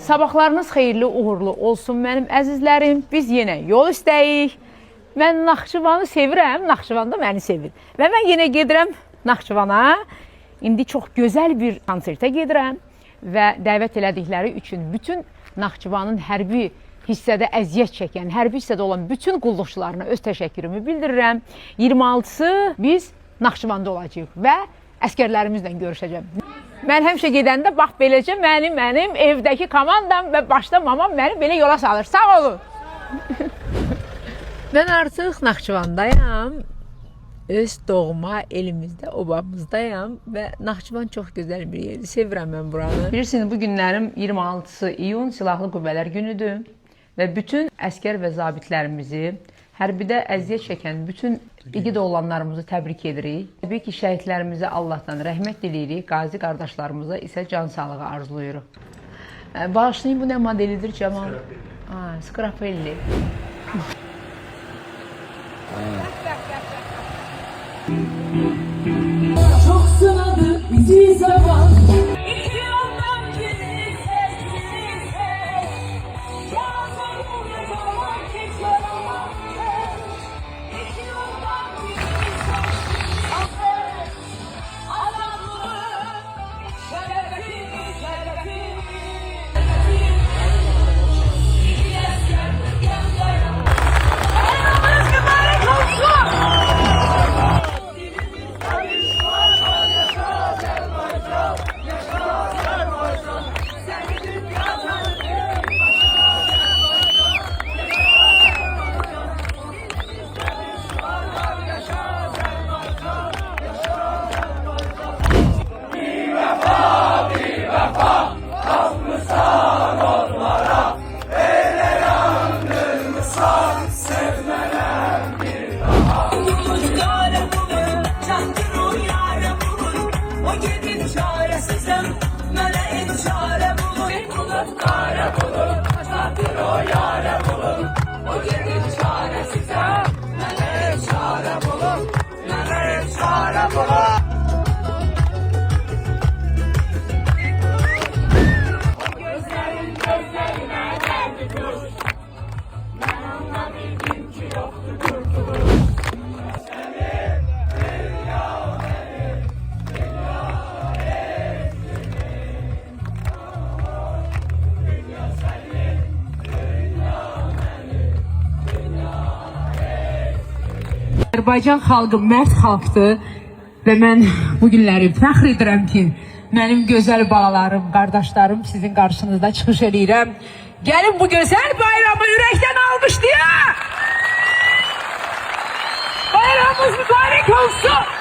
Sabahlarınız xeyirli, uğurlu olsun mənim əzizlərim. Biz yenə yol üstəyik. Mən Naxçıvanı sevirəm, Naxçıvan da məni sevir. Və mən yenə gedirəm Naxçıvana. İndi çox gözəl bir konsertə gedirəm və dəvət elədikləri üçün bütün Naxçıvanın hərbi hissədə əziyyət çəkən, hərbi hissədə olan bütün qulluqçularına öz təşəkkürümü bildirirəm. 26-sı biz Naxçıvanda olacağıq və əskərlərimizlə görüşəcəm. Mən həmişə gedəndə bax beləcə mənim evdəki komandam və başda mamam məni belə yola salır. Sağ olun. Mən artıq Naxçıvandayam. Öz doğma elimizdə, obamızdayam və Naxçıvan çox gözəl bir yerdir. Sevirəm mən buranı. Bilirsiniz, bu günlərim 26 iyun Silahlı Qüvvələr günüdür və bütün əskər və zabitlərimizi, hərbidə əziyyət çəkən bütün igid oğlanlarımızı təbrik edirik. Təbii ki, şəhidlərimizə Allahdan rəhmət diləyirik, qazi qardaşlarımıza isə can sağlığı arzuluyuruq. Bağışlayın, bu nə modelidir Cəmal? Skrapelli. Çok sınadı bizi zaman. Azərbaycan xalqı mərd xalqdır və mən bu günləri fəxr edirəm ki, mənim gözəl balalarım, qardaşlarım sizin qarşınızda çıxış edirəm. Gəlin bu gözəl bayramı ürəkdən almışlayaq! Bayramımız mübarək olsun!